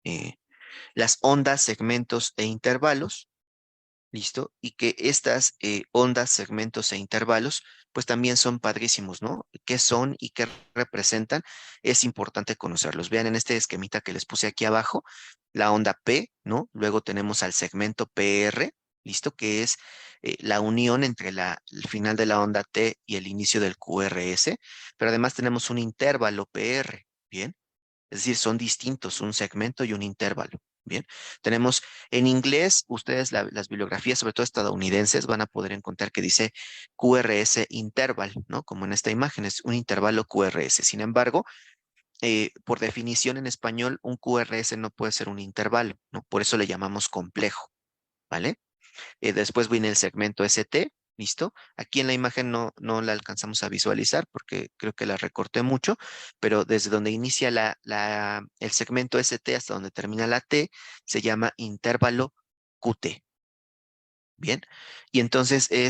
eh, las ondas, segmentos e intervalos. ¿Listo? Y que estas ondas, segmentos e intervalos, pues también son padrísimos, ¿no? ¿Qué son y qué representan? Es importante conocerlos. Vean en este esquemita que les puse aquí abajo, la onda P, ¿no? Luego tenemos al segmento PR, ¿listo? Que es la unión entre el final de la onda T y el inicio del QRS, pero además tenemos un intervalo PR, ¿bien? Es decir, son distintos, un segmento y un intervalo. Bien, tenemos en inglés, ustedes las bibliografías, sobre todo estadounidenses, van a poder encontrar que dice QRS interval, ¿no? Como en esta imagen, es un intervalo QRS. Sin embargo, por definición en español, un QRS no puede ser un intervalo, ¿no? Por eso le llamamos complejo, ¿vale? Después viene el segmento ST, ¿listo? Aquí en la imagen no la alcanzamos a visualizar porque creo que la recorté mucho, pero desde donde inicia el segmento ST hasta donde termina la T se llama intervalo QT, ¿bien? Y entonces eh,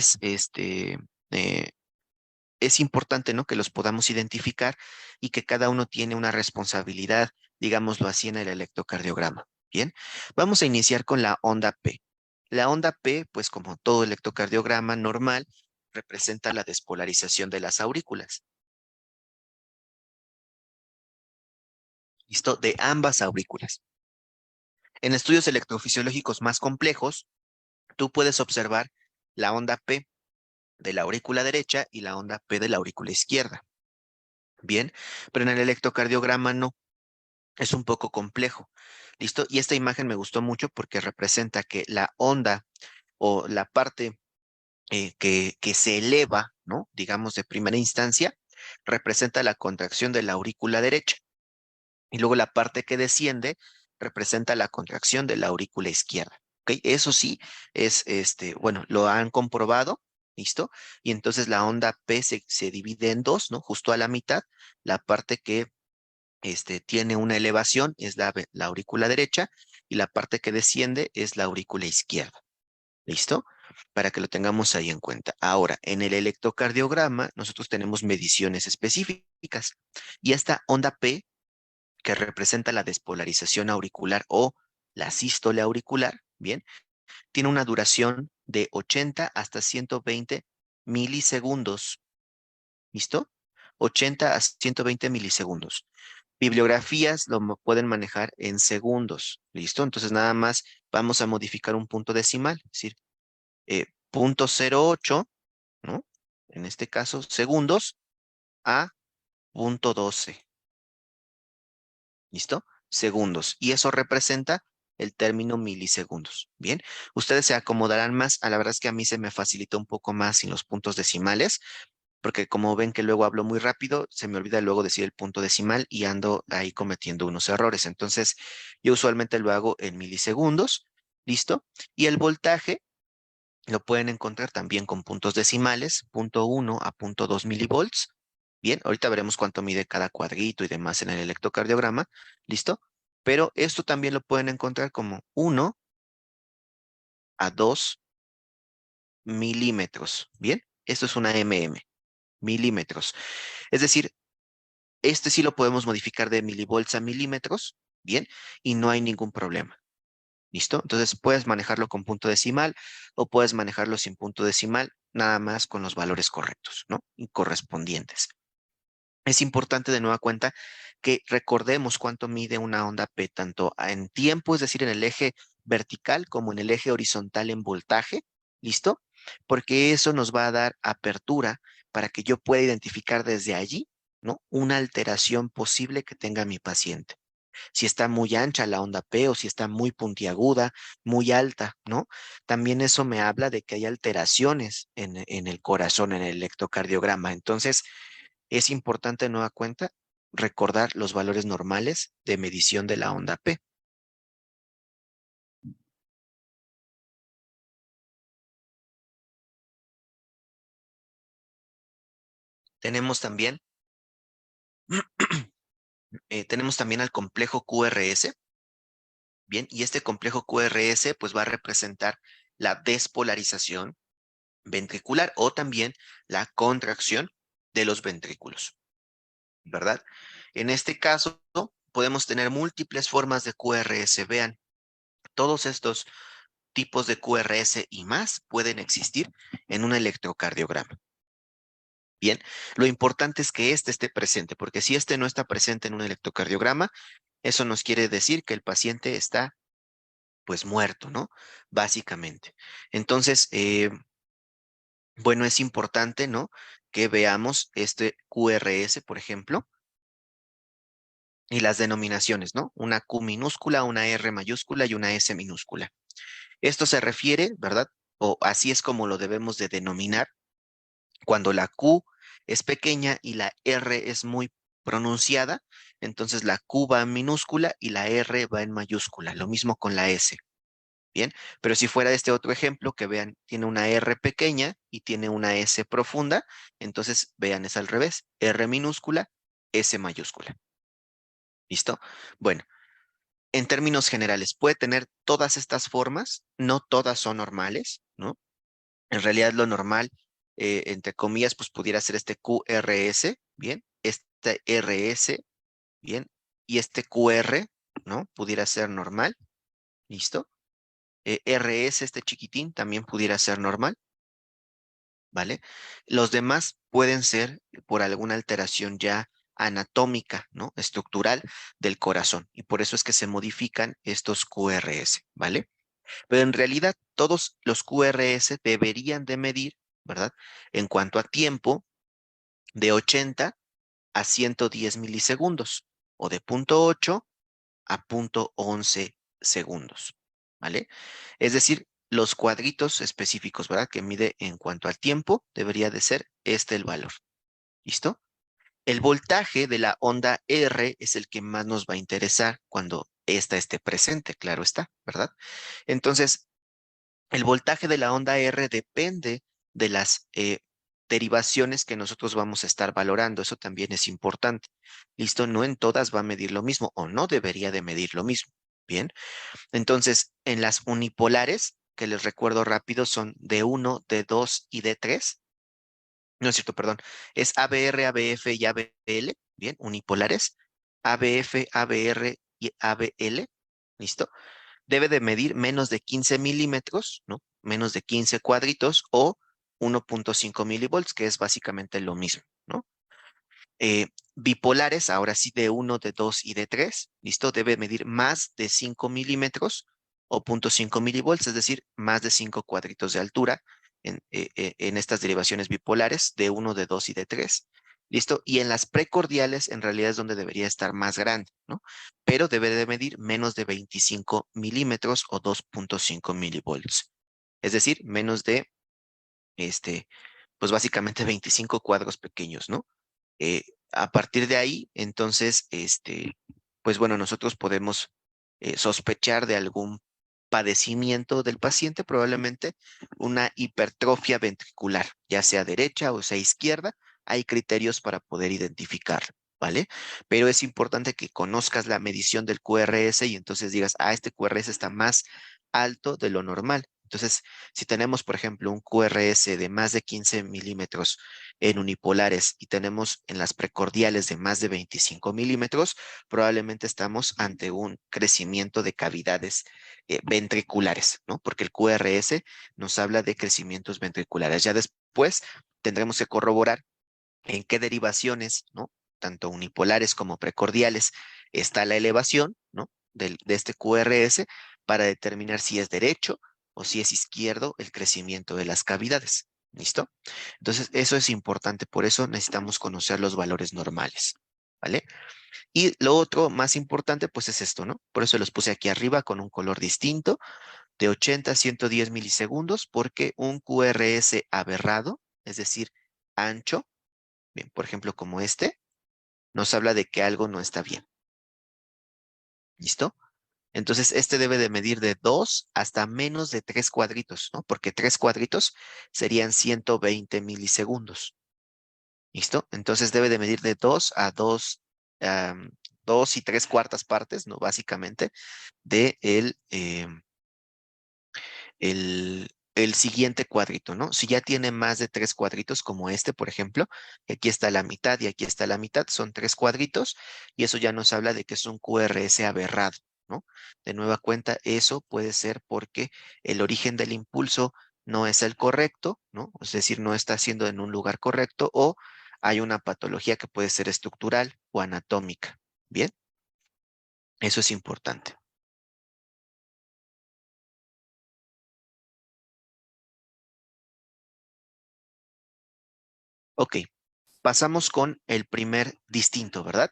es importante, ¿no? Que los podamos identificar y que cada uno tiene una responsabilidad, digámoslo así, en el electrocardiograma. Bien, vamos a iniciar con la onda P. La onda P, pues como todo electrocardiograma normal, representa la despolarización de las aurículas. ¿Listo? De ambas aurículas. En estudios electrofisiológicos más complejos, tú puedes observar la onda P de la aurícula derecha y la onda P de la aurícula izquierda. Bien, pero en el electrocardiograma no. Es un poco complejo. ¿Listo? Y esta imagen me gustó mucho porque representa que la onda o la parte que se eleva, ¿no? Digamos de primera instancia, representa la contracción de la aurícula derecha. Y luego la parte que desciende representa la contracción de la aurícula izquierda. ¿Ok? Eso sí es, bueno, lo han comprobado. ¿Listo? Y entonces la onda P se divide en dos, ¿no? Justo a la mitad, la parte que tiene una elevación, es la aurícula derecha, y la parte que desciende es la aurícula izquierda. ¿Listo? Para que lo tengamos ahí en cuenta. Ahora, en el electrocardiograma, nosotros tenemos mediciones específicas. Y esta onda P, que representa la despolarización auricular o la sístole auricular, ¿bien? Tiene una duración de 80 hasta 120 milisegundos. ¿Listo? 80 a 120 milisegundos. Bibliografías pueden manejar en segundos, ¿listo? Entonces nada más vamos a modificar un punto decimal, es decir, punto 08, ¿no? En este caso, segundos a punto 12, ¿listo? Segundos. Y eso representa el término milisegundos. Bien, ustedes se acomodarán más. A la verdad es que a mí se me facilita un poco más sin los puntos decimales, porque como ven que luego hablo muy rápido, se me olvida luego decir el punto decimal y ando ahí cometiendo unos errores. Entonces, yo usualmente lo hago en milisegundos, ¿listo? Y el voltaje lo pueden encontrar también con puntos decimales, punto 1 a punto 2 milivolts. Bien, ahorita veremos cuánto mide cada cuadrito y demás en el electrocardiograma, ¿listo? Pero esto también lo pueden encontrar como 1 a 2 milímetros, ¿bien? Esto es una milímetros. Es decir, este sí lo podemos modificar de milivolts a milímetros, ¿bien? Y no hay ningún problema. ¿Listo? Entonces puedes manejarlo con punto decimal o puedes manejarlo sin punto decimal, nada más con los valores correctos, ¿no? Y correspondientes. Es importante de nueva cuenta que recordemos cuánto mide una onda P, tanto en tiempo, es decir, en el eje vertical como en el eje horizontal en voltaje, ¿listo? Porque eso nos va a dar apertura para que yo pueda identificar desde allí, ¿no? Una alteración posible que tenga mi paciente. Si está muy ancha la onda P o si está muy puntiaguda, muy alta, ¿no? También eso me habla de que hay alteraciones en el corazón, en el electrocardiograma. Entonces, es importante de nueva cuenta recordar los valores normales de medición de la onda P. Tenemos también, tenemos también al complejo QRS, bien, y este complejo QRS pues va a representar la despolarización ventricular o también la contracción de los ventrículos, ¿verdad? En este caso, podemos tener múltiples formas de QRS. Vean, todos estos tipos de QRS y más pueden existir en un electrocardiograma. Bien, lo importante es que este esté presente, porque si este no está presente en un electrocardiograma, eso nos quiere decir que el paciente está pues muerto, ¿no? Básicamente. Entonces, bueno, es importante, ¿no? Que veamos este QRS, por ejemplo, y las denominaciones, ¿no? Una Q minúscula, una R mayúscula y una S minúscula. Esto se refiere, ¿verdad? O así es como lo debemos de denominar cuando la Q es pequeña y la R es muy pronunciada, entonces la Q va en minúscula y la R va en mayúscula. Lo mismo con la S. Bien, pero si fuera este otro ejemplo, que vean, tiene una R pequeña y tiene una S profunda, entonces vean, es al revés, R minúscula, S mayúscula. ¿Listo? Bueno, en términos generales, puede tener todas estas formas, no todas son normales, ¿no? En realidad lo normal, entre comillas, pues pudiera ser este QRS, ¿bien? Este RS, ¿bien? Y este QR, ¿no? Pudiera ser normal, ¿listo? RS, este chiquitín, también pudiera ser normal, ¿vale? Los demás pueden ser por alguna alteración ya anatómica, ¿no? Estructural del corazón. Y por eso es que se modifican estos QRS, ¿vale? Pero en realidad todos los QRS deberían de medir, ¿verdad? En cuanto a tiempo, de 80 a 110 milisegundos o de 0.8 a 0.11 segundos, ¿vale? Es decir, los cuadritos específicos, ¿verdad? Que mide en cuanto al tiempo, debería de ser este el valor. ¿Listo? El voltaje de la onda R es el que más nos va a interesar cuando esta esté presente, claro está, ¿verdad? Entonces, el voltaje de la onda R depende de las derivaciones que nosotros vamos a estar valorando. Eso también es importante. ¿Listo? No en todas va a medir lo mismo o no debería de medir lo mismo. Bien. Entonces, en las unipolares, que les recuerdo rápido, son D1, D2 y D3. No es cierto, perdón. Es ABR, ABF y ABL. Bien, unipolares. ABF, ABR y ABL. ¿Listo? Debe de medir menos de 15 milímetros, ¿no? Menos de 15 cuadritos o 1.5 milivolts, que es básicamente lo mismo, ¿no? Bipolares, ahora sí de uno, de 2 y de 3, ¿listo? Debe medir más de 5 milímetros o 0.5 milivolts, es decir, más de 5 cuadritos de altura en estas derivaciones bipolares de uno, de 2 y de 3. ¿Listo? Y en las precordiales en realidad es donde debería estar más grande, ¿no? Pero debe de medir menos de 25 milímetros o 2.5 milivolts. Es decir, menos de, este, pues básicamente 25 cuadros pequeños, ¿no? Eh, a partir de ahí, entonces, pues bueno, nosotros podemos sospechar de algún padecimiento del paciente, probablemente una hipertrofia ventricular, ya sea derecha o sea izquierda. Hay criterios para poder identificar, ¿vale? Pero es importante que conozcas la medición del QRS y entonces digas, ah, este QRS está más alto de lo normal. Entonces, si tenemos, por ejemplo, un QRS de más de 15 milímetros en unipolares y tenemos en las precordiales de más de 25 milímetros, probablemente estamos ante un crecimiento de cavidades ventriculares, ¿no? Porque el QRS nos habla de crecimientos ventriculares. Ya después tendremos que corroborar en qué derivaciones, ¿no? Tanto unipolares como precordiales está la elevación, ¿no? De este QRS para determinar si es derecho o si es izquierdo el crecimiento de las cavidades. ¿Listo? Entonces, eso es importante, por eso necesitamos conocer los valores normales, ¿vale? Y lo otro más importante, pues es esto, ¿no? Por eso los puse aquí arriba con un color distinto, de 80 a 110 milisegundos, porque un QRS aberrado, es decir, ancho, bien, por ejemplo, como este, nos habla de que algo no está bien. ¿Listo? Entonces, este debe de medir de 2 hasta menos de 3 cuadritos, ¿no? Porque 3 cuadritos serían 120 milisegundos. ¿Listo? Entonces debe de medir de 2 a 2, 2 y 3 cuartas partes, ¿no? Básicamente, de el siguiente cuadrito, ¿no? Si ya tiene más de 3 cuadritos, como este, por ejemplo, que aquí está la mitad y aquí está la mitad, son 3 cuadritos, y eso ya nos habla de que es un QRS aberrado, ¿no? De nueva cuenta, eso puede ser porque el origen del impulso no es el correcto, ¿no? Es decir, no está siendo en un lugar correcto, o hay una patología que puede ser estructural o anatómica. Bien, eso es importante. Ok, pasamos con el primer distinto, ¿verdad?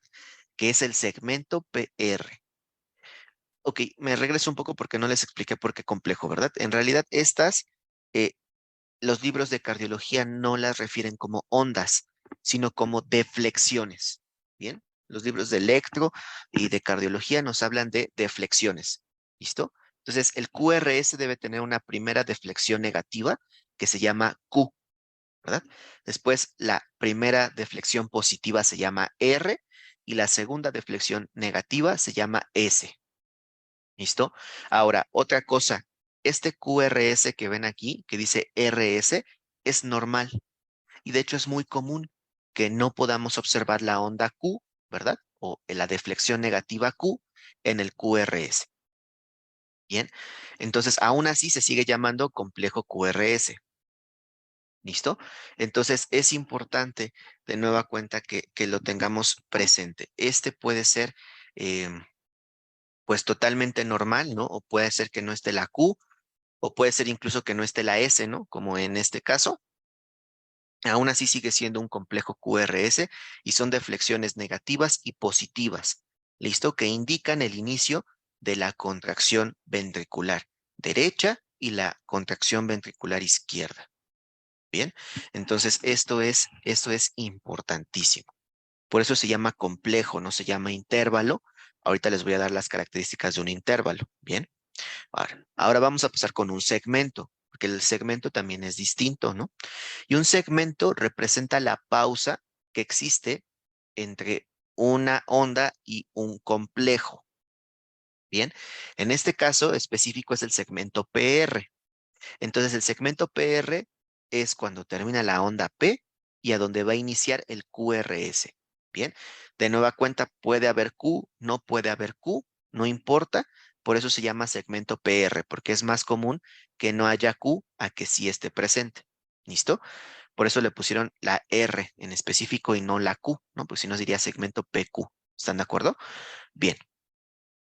Que es el segmento PR. Ok, me regreso un poco porque no les expliqué por qué complejo, ¿verdad? En realidad, eh, los libros de cardiología no las refieren como ondas, sino como deflexiones. Bien, los libros de electro y de cardiología nos hablan de deflexiones. ¿Listo? Entonces, el QRS debe tener una primera deflexión negativa que se llama Q, ¿verdad? Después, la primera deflexión positiva se llama R y la segunda deflexión negativa se llama S. ¿Listo? Ahora, otra cosa, este QRS que ven aquí, que dice RS, es normal y de hecho es muy común que no podamos observar la onda Q, ¿verdad? O la deflexión negativa Q en el QRS. Bien, entonces aún así se sigue llamando complejo QRS. ¿Listo? Entonces es importante de nueva cuenta que lo tengamos presente. Este puede ser em, pues totalmente normal, ¿no? O puede ser que no esté la Q, o puede ser incluso que no esté la S, ¿no? Como en este caso. Aún así sigue siendo un complejo QRS y son deflexiones negativas y positivas, ¿listo? Que indican el inicio de la contracción ventricular derecha y la contracción ventricular izquierda. Bien, entonces esto es importantísimo. Por eso se llama complejo, no se llama intervalo. Ahorita les voy a dar las características de un intervalo. Bien, ahora vamos a pasar con un segmento, porque el segmento también es distinto, ¿no? Y un segmento representa la pausa que existe entre una onda y un complejo. Bien, en este caso específico es el segmento PR. Entonces el segmento PR es cuando termina la onda P y a donde va a iniciar el QRS. Bien, de nueva cuenta puede haber Q, no puede haber Q, no importa. Por eso se llama segmento PR, porque es más común que no haya Q a que sí esté presente. ¿Listo? Por eso le pusieron la R en específico y no la Q, ¿no? Pues si no diría segmento PQ. ¿Están de acuerdo? Bien,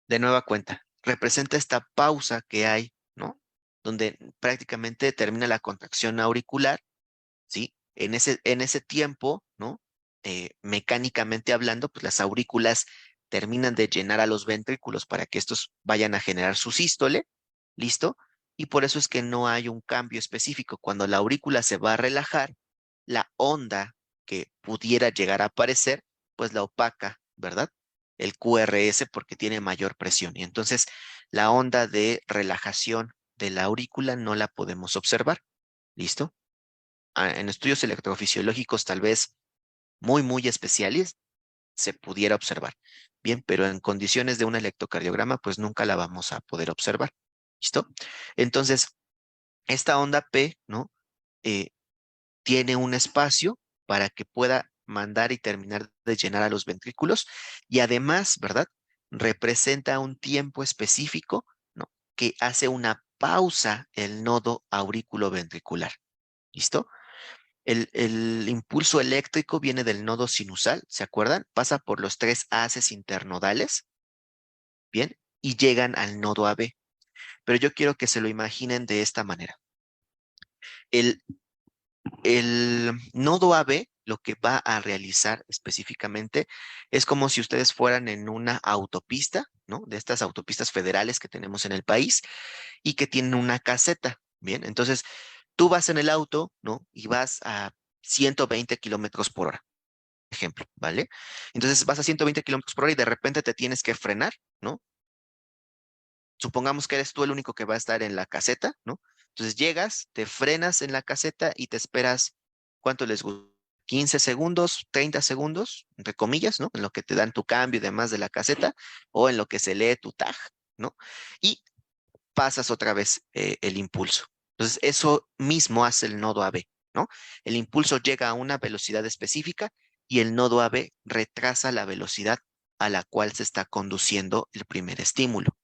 de nueva cuenta, representa esta pausa que hay, ¿no? Donde prácticamente termina la contracción auricular, ¿sí? En ese tiempo, ¿no? Mecánicamente hablando, pues las aurículas terminan de llenar a los ventrículos para que estos vayan a generar su sístole, ¿listo? Y por eso es que no hay un cambio específico. Cuando la aurícula se va a relajar, la onda que pudiera llegar a aparecer, pues la opaca, ¿verdad? El QRS porque tiene mayor presión. Y entonces la onda de relajación de la aurícula no la podemos observar. ¿Listo? En estudios electrofisiológicos tal vez muy, muy especiales se pudiera observar. Bien, pero en condiciones de un electrocardiograma, pues nunca la vamos a poder observar. ¿Listo? Entonces, esta onda P, ¿no? Eh, tiene un espacio para que pueda mandar y terminar de llenar a los ventrículos y además, ¿verdad? Representa un tiempo específico, ¿no? Que hace una pausa el nodo aurículo-ventricular. ¿Listo? El impulso eléctrico viene del nodo sinusal, ¿se acuerdan? Pasa por los 3 haces internodales, ¿bien? Y llegan al nodo AB. Pero yo quiero que se lo imaginen de esta manera. El, el nodo AB lo que va a realizar específicamente es como si ustedes fueran en una autopista, ¿no? De estas autopistas federales que tenemos en el país y que tienen una caseta, ¿bien? Entonces, tú vas en el auto, ¿no? Y vas a 120 kilómetros por hora. Ejemplo, ¿vale? Entonces vas a 120 kilómetros por hora y de repente te tienes que frenar, ¿no? Supongamos que eres tú el único que va a estar en la caseta, ¿no? Entonces llegas, te frenas en la caseta y te esperas, ¿cuánto les gusta? 15 segundos, 30 segundos, entre comillas, ¿no? En lo que te dan tu cambio y demás de la caseta o en lo que se lee tu tag, ¿no? Y pasas otra vez el impulso. Entonces, eso mismo hace el nodo AB, ¿no? El impulso llega a una velocidad específica y el nodo AB retrasa la velocidad a la cual se está conduciendo el primer estímulo.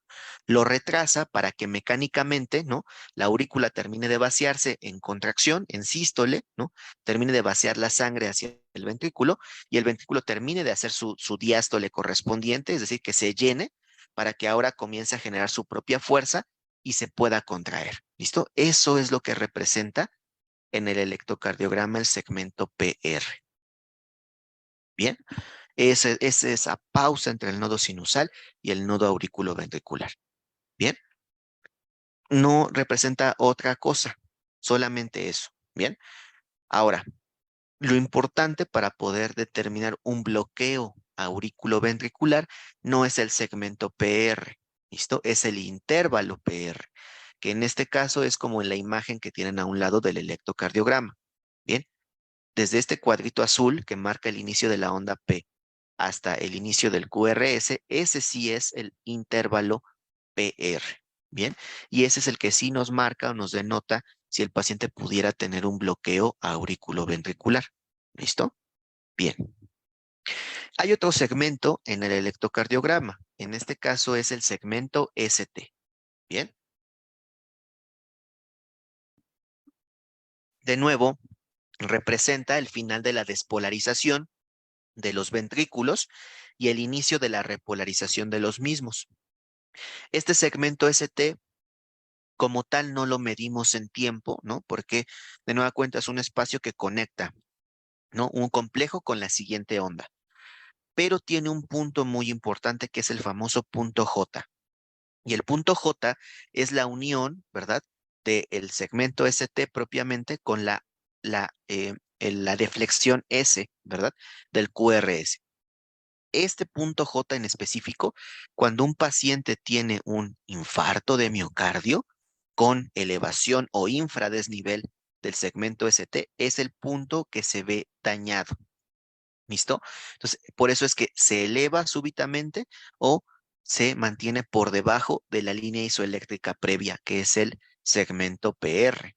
Lo retrasa para que mecánicamente, ¿no? La aurícula termine de vaciarse en contracción, en sístole, ¿no? Termine de vaciar la sangre hacia el ventrículo y el ventrículo termine de hacer su diástole correspondiente, es decir, que se llene para que ahora comience a generar su propia fuerza y se pueda contraer. ¿Listo? Eso es lo que representa en el electrocardiograma el segmento PR. Bien, es esa pausa entre el nodo sinusal y el nodo auriculoventricular. Bien, no representa otra cosa, solamente eso. Bien, ahora, lo importante para poder determinar un bloqueo auriculoventricular no es el segmento PR, ¿listo? Es el intervalo PR, que en este caso es como en la imagen que tienen a un lado del electrocardiograma. Bien, desde este cuadrito azul que marca el inicio de la onda P hasta el inicio del QRS, ese sí es el intervalo PR. Bien, y ese es el que sí nos marca o nos denota si el paciente pudiera tener un bloqueo auriculoventricular. ¿Listo? Bien. Hay otro segmento en el electrocardiograma. En este caso es el segmento ST. Bien. De nuevo, representa el final de la despolarización de los ventrículos y el inicio de la repolarización de los mismos. Este segmento ST como tal no lo medimos en tiempo, ¿no? Porque de nueva cuenta es un espacio que conecta, ¿no? Un complejo con la siguiente onda, pero tiene un punto muy importante que es el famoso punto J. Y el punto J es la unión, ¿verdad? Del segmento ST propiamente con la deflexión S, ¿verdad? Del QRS. Este punto J en específico, cuando un paciente tiene un infarto de miocardio con elevación o infradesnivel del segmento ST, es el punto que se ve dañado. ¿Listo? Entonces, por eso es que se eleva súbitamente o se mantiene por debajo de la línea isoeléctrica previa, que es el segmento PR.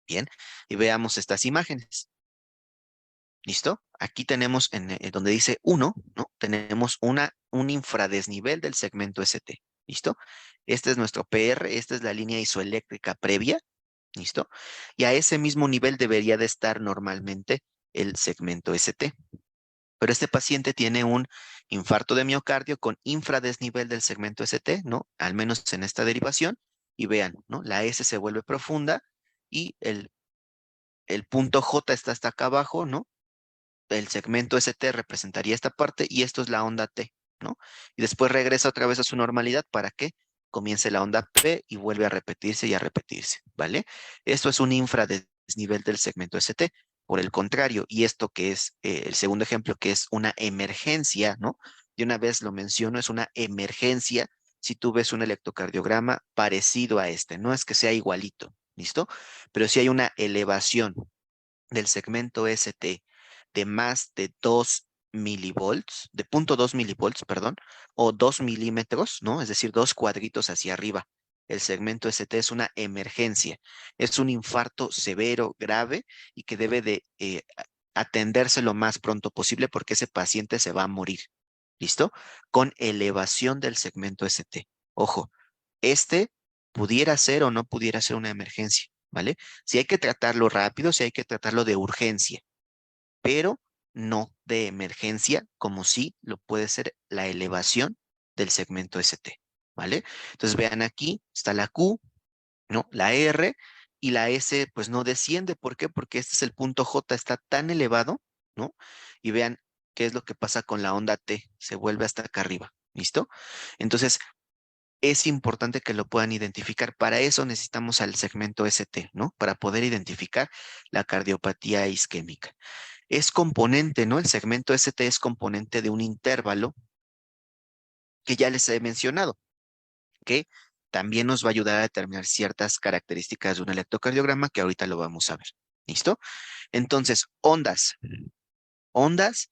Bien, y veamos estas imágenes. ¿Listo? Aquí tenemos donde dice 1, ¿no? Tenemos un infradesnivel del segmento ST. ¿Listo? Este es nuestro PR, esta es la línea isoeléctrica previa. ¿Listo? Y a ese mismo nivel debería de estar normalmente el segmento ST. Pero este paciente tiene un infarto de miocardio con infradesnivel del segmento ST, ¿no? Al menos en esta derivación. Y vean, ¿no? La S se vuelve profunda y el punto J está hasta acá abajo, ¿no? El segmento ST representaría esta parte y esto es la onda T, ¿no? Y después regresa otra vez a su normalidad para que comience la onda P y vuelve a repetirse y a repetirse, ¿vale? Esto es un infradesnivel del segmento ST. Por el contrario, y esto que es el segundo ejemplo, que es una emergencia, ¿no? De una vez lo menciono, es una emergencia si tú ves un electrocardiograma parecido a este, no es que sea igualito, ¿listo? Pero si hay una elevación del segmento ST de más de 2 milivolts, de 0,2 milivolts, perdón, o 2 milímetros, ¿no? Es decir, dos cuadritos hacia arriba. El segmento ST es una emergencia, es un infarto severo, grave y que debe de atenderse lo más pronto posible porque ese paciente se va a morir. ¿Listo? Con elevación del segmento ST. Ojo, este pudiera ser o no pudiera ser una emergencia, ¿vale? Si hay que tratarlo rápido, si hay que tratarlo de urgencia, pero no de emergencia, como sí lo puede ser la elevación del segmento ST, ¿vale? Entonces vean aquí, está la Q, ¿no? La R y la S pues no desciende. ¿Por qué? Porque este es el punto J, está tan elevado, ¿no? Y vean qué es lo que pasa con la onda T, se vuelve hasta acá arriba, ¿listo? Entonces, es importante que lo puedan identificar. Para eso necesitamos al segmento ST, ¿no? Para poder identificar la cardiopatía isquémica. Es componente, ¿no? El segmento ST es componente de un intervalo que ya les he mencionado, que también nos va a ayudar a determinar ciertas características de un electrocardiograma que ahorita lo vamos a ver. ¿Listo? Entonces, ondas. Ondas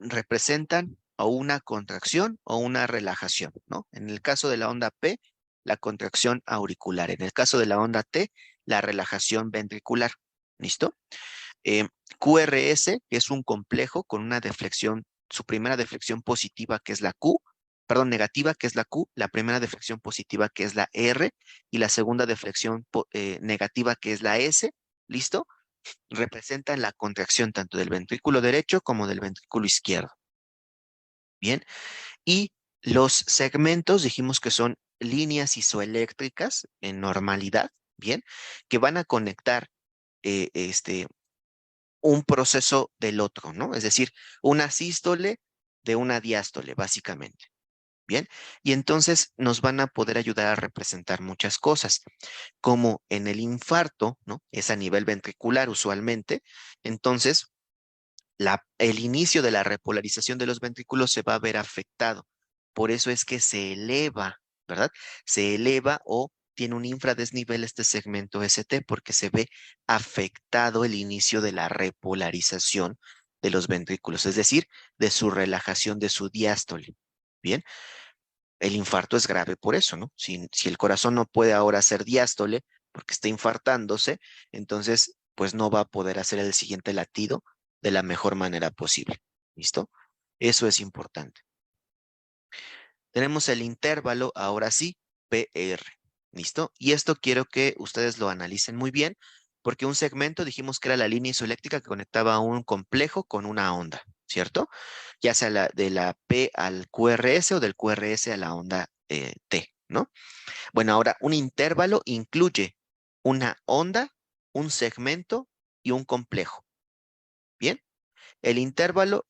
representan o una contracción o una relajación, ¿no? En el caso de la onda P, la contracción auricular. En el caso de la onda T, la relajación ventricular. ¿Listo? Eh, QRS, que es un complejo con una deflexión, su primera deflexión positiva, que es la Q, perdón, negativa, que es la Q, la primera deflexión positiva, que es la R, y la segunda deflexión negativa, que es la S. ¿Listo? Representan la contracción tanto del ventrículo derecho como del ventrículo izquierdo. Bien. Y los segmentos dijimos que son líneas isoeléctricas en normalidad, bien, que van a conectar un proceso del otro, ¿no? Es decir, una sístole de una diástole, básicamente. Bien, y entonces nos van a poder ayudar a representar muchas cosas, como en el infarto, ¿no? Es a nivel ventricular usualmente, entonces el inicio de la repolarización de los ventrículos se va a ver afectado. Por eso es que se eleva, ¿verdad? Se eleva o tiene un infradesnivel este segmento ST porque se ve afectado el inicio de la repolarización de los ventrículos, es decir, de su relajación de su diástole. Bien, el infarto es grave por eso, ¿no? Si el corazón no puede ahora hacer diástole porque está infartándose, entonces pues no va a poder hacer el siguiente latido de la mejor manera posible. ¿Listo? Eso es importante. Tenemos el intervalo, ahora sí, PR. ¿Listo? Y esto quiero que ustedes lo analicen muy bien, porque un segmento dijimos que era la línea isoeléctrica que conectaba un complejo con una onda, ¿cierto? Ya sea de la P al QRS o del QRS a la onda T, ¿no? Bueno, ahora un intervalo incluye una onda, un segmento y un complejo. Bien, el intervalo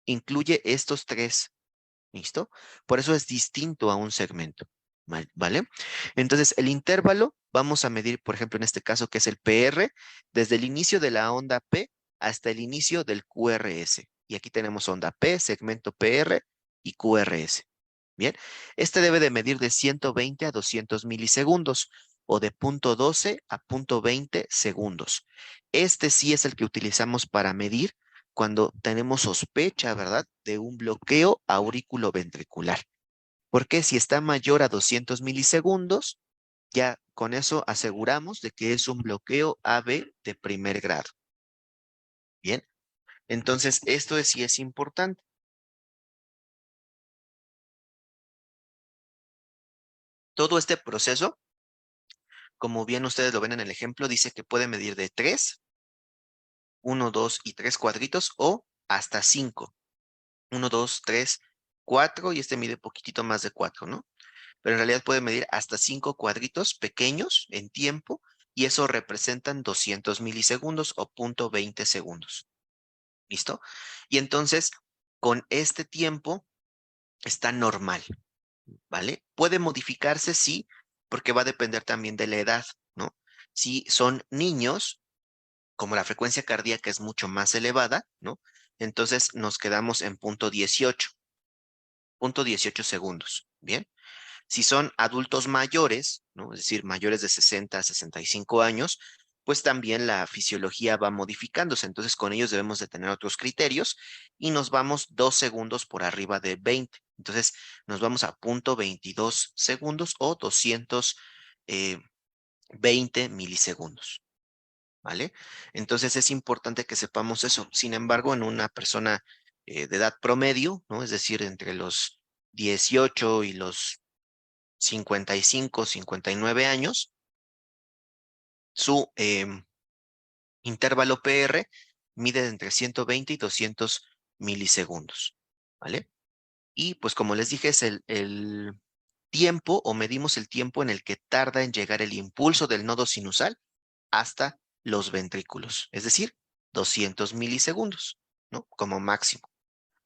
incluye estos tres. ¿Listo? Por eso es distinto a un segmento. ¿Vale? Entonces, el intervalo, vamos a medir, por ejemplo, en este caso, que es el PR, desde el inicio de la onda P hasta el inicio del QRS. Y aquí tenemos onda P, segmento PR y QRS. Bien, este debe de medir de 120 a 200 milisegundos o de punto 12 a punto 20 segundos. Este sí es el que utilizamos para medir cuando tenemos sospecha, ¿verdad?, de un bloqueo auriculoventricular. Porque si está mayor a 200 milisegundos, ya con eso aseguramos de que es un bloqueo AB de primer grado. Bien, entonces esto sí es importante. Todo este proceso, como bien ustedes lo ven en el ejemplo, dice que puede medir de 3, 1, 2 y 3 cuadritos o hasta 5. 1, 2, 3, 4 y este mide poquitito más de 4, ¿no? Pero en realidad puede medir hasta 5 cuadritos pequeños en tiempo y eso representan 200 milisegundos o punto 20 segundos. ¿Listo? Y entonces, con este tiempo está normal, ¿vale? Puede modificarse, sí, porque va a depender también de la edad, ¿no? Si son niños, como la frecuencia cardíaca es mucho más elevada, ¿no? Entonces nos quedamos en punto 18 segundos, ¿bien? Si son adultos mayores, ¿no? Es decir, mayores de 60 a 65 años, pues también la fisiología va modificándose. Entonces, con ellos debemos de tener otros criterios y nos vamos 2 segundos por arriba de 20. Entonces, nos vamos a punto 22 segundos o 220 milisegundos. ¿Vale? Entonces, es importante que sepamos eso. Sin embargo, en una persona de edad promedio, ¿no? Es decir, entre los 18 y los 55, 59 años, su intervalo PR mide de entre 120 y 200 milisegundos, ¿vale? Y pues como les dije, es el tiempo o medimos el tiempo en el que tarda en llegar el impulso del nodo sinusal hasta los ventrículos, es decir, 200 milisegundos, ¿no? Como máximo,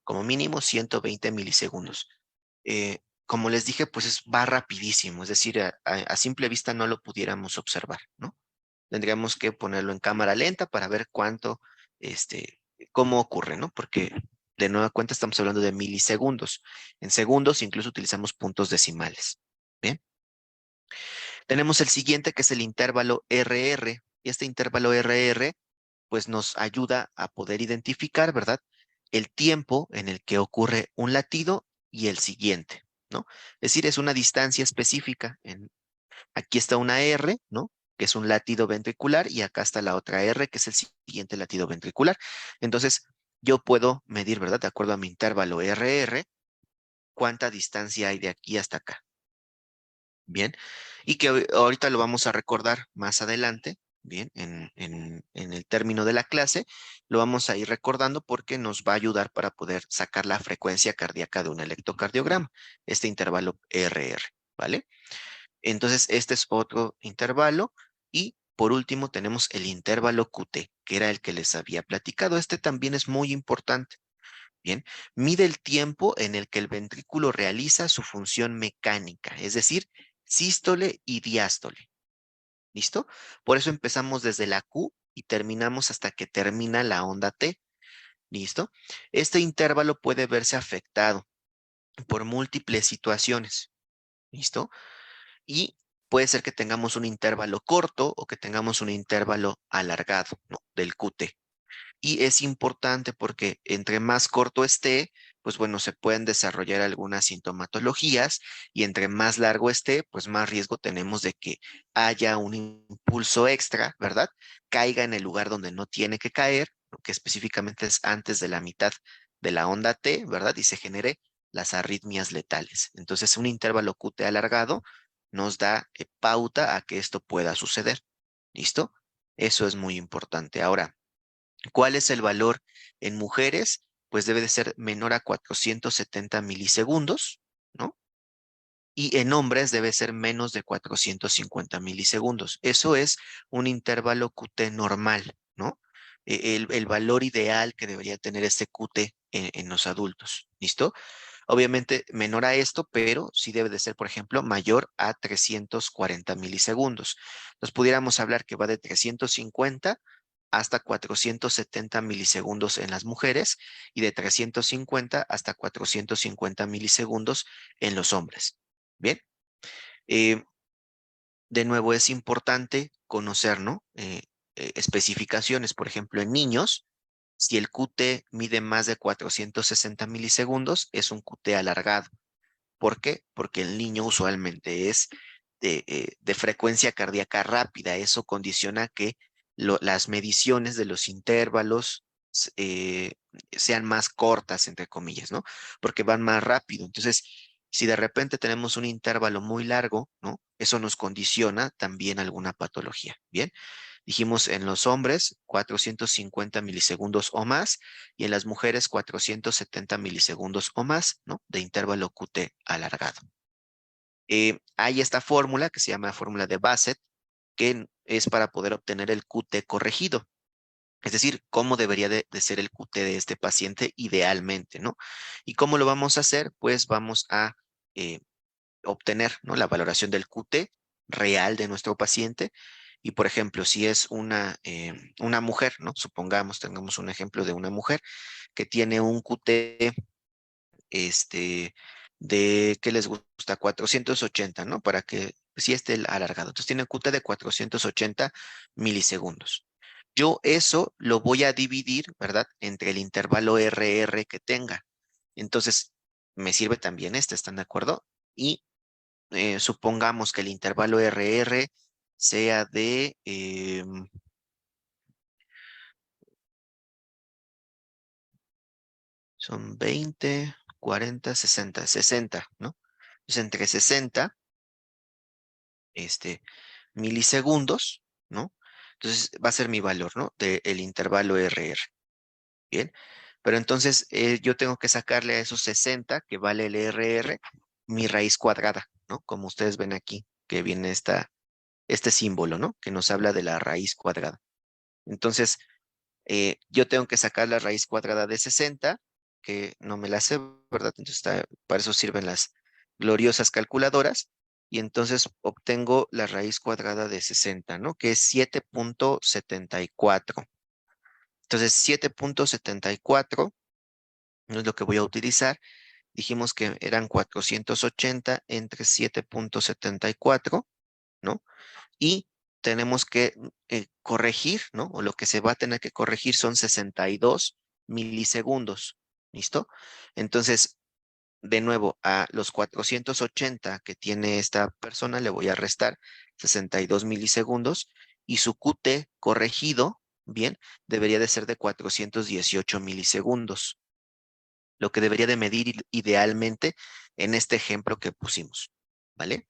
como mínimo 120 milisegundos. Como les dije, pues va rapidísimo, es decir, a simple vista no lo pudiéramos observar, ¿no? Tendríamos que ponerlo en cámara lenta para ver cómo ocurre, ¿no? Porque de nueva cuenta estamos hablando de milisegundos. En segundos incluso utilizamos puntos decimales. Bien. Tenemos el siguiente que es el intervalo RR. Y este intervalo RR pues nos ayuda a poder identificar, ¿verdad? El tiempo en el que ocurre un latido y el siguiente. ¿no? Es decir, es una distancia específica. Aquí está una R, ¿no? Que es un latido ventricular, y acá está la otra R, que es el siguiente latido ventricular. Entonces, yo puedo medir, ¿verdad? De acuerdo a mi intervalo RR, cuánta distancia hay de aquí hasta acá. Bien, y que ahorita lo vamos a recordar más adelante, bien, en el término de la clase, lo vamos a ir recordando porque nos va a ayudar para poder sacar la frecuencia cardíaca de un electrocardiograma, este intervalo RR, ¿vale? Entonces, este es otro intervalo, y por último tenemos el intervalo QT, que era el que les había platicado. Este también es muy importante. Bien, mide el tiempo en el que el ventrículo realiza su función mecánica, es decir, sístole y diástole. ¿Listo? Por eso empezamos desde la Q y terminamos hasta que termina la onda T. ¿Listo? Este intervalo puede verse afectado por múltiples situaciones. ¿Listo? Y puede ser que tengamos un intervalo corto o que tengamos un intervalo alargado, ¿no? Del QT. Y es importante porque entre más corto esté, pues bueno, se pueden desarrollar algunas sintomatologías, y entre más largo esté, pues más riesgo tenemos de que haya un impulso extra, ¿verdad? Caiga en el lugar donde no tiene que caer, lo que específicamente es antes de la mitad de la onda T, ¿verdad? Y se genere las arritmias letales. Entonces, un intervalo QT alargado nos da pauta a que esto pueda suceder. ¿Listo? Eso es muy importante. Ahora, ¿cuál es el valor en mujeres? Pues debe de ser menor a 470 milisegundos, ¿no? Y en hombres debe ser menos de 450 milisegundos. Eso es un intervalo QT normal, ¿no? El valor ideal que debería tener este QT en los adultos, ¿listo? Obviamente menor a esto, pero sí debe de ser, por ejemplo, mayor a 340 milisegundos. Nos pudiéramos hablar que va de 350 hasta 470 milisegundos en las mujeres, y de 350 hasta 450 milisegundos en los hombres. Bien, eh, de nuevo es importante conocer, ¿no? Especificaciones, por ejemplo, en niños, si el QT mide más de 460 milisegundos, es un QT alargado. ¿Por qué? Porque el niño usualmente es de frecuencia cardíaca rápida. Eso condiciona que las mediciones de los intervalos sean más cortas, entre comillas, ¿no? Porque van más rápido. Entonces, si de repente tenemos un intervalo muy largo, ¿no? Eso nos condiciona también alguna patología. Bien, dijimos en los hombres 450 milisegundos o más, y en las mujeres 470 milisegundos o más, ¿no? De intervalo QT alargado. Hay esta fórmula que se llama fórmula de Bassett, que es para poder obtener el QT corregido. Es decir, cómo debería de ser el QT de este paciente idealmente, ¿no? ¿Y cómo lo vamos a hacer? Pues vamos a eh, obtener, ¿no? La valoración del QT real de nuestro paciente. Y por ejemplo, si es una mujer, ¿no? Supongamos, tengamos un ejemplo de una mujer que tiene un QT, de, ¿qué les gusta? 480, ¿no? Para que si esté alargado. Entonces tiene un QT de 480 milisegundos. Yo eso lo voy a dividir, ¿verdad? Entre el intervalo RR que tenga. Entonces, me sirve también este, ¿están de acuerdo? Y supongamos que el intervalo RR sea de, son 20, 40, 60, 60, ¿no? Entonces, entre 60, este, milisegundos, ¿no? Entonces, va a ser mi valor, ¿no? Del intervalo RR. Bien. Pero entonces, yo tengo que sacarle a esos 60, que vale el RR, mi raíz cuadrada, ¿no? Como ustedes ven aquí, que viene este símbolo, ¿no? Que nos habla de la raíz cuadrada. Entonces, yo tengo que sacar la raíz cuadrada de 60, que no me la sé, ¿verdad? Entonces, para eso sirven las gloriosas calculadoras. Y entonces obtengo la raíz cuadrada de 60, ¿no? Que es 7.74. Entonces, 7.74 no es lo que voy a utilizar. Dijimos que eran 480 entre 7.74, ¿no? Y tenemos que corregir, ¿no? O lo que se va a tener que corregir son 62 milisegundos. ¿Listo? Entonces, De nuevo, a los 480 que tiene esta persona le voy a restar 62 milisegundos y su QT corregido, bien, debería de ser de 418 milisegundos, lo que debería de medir idealmente en este ejemplo que pusimos, ¿vale?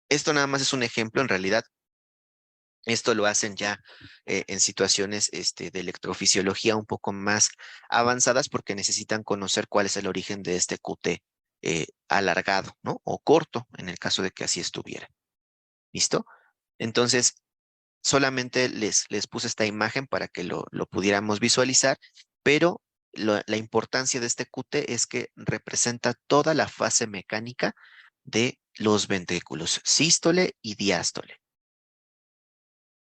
Esto nada más es un ejemplo, en realidad esto lo hacen ya en situaciones de electrofisiología un poco más avanzadas porque necesitan conocer cuál es el origen de este QT alargado, ¿no? O corto, en el caso de que así estuviera. ¿Listo? Entonces, solamente les puse esta imagen para que lo pudiéramos visualizar, pero la importancia de este QT es que representa toda la fase mecánica de los ventrículos, sístole y diástole.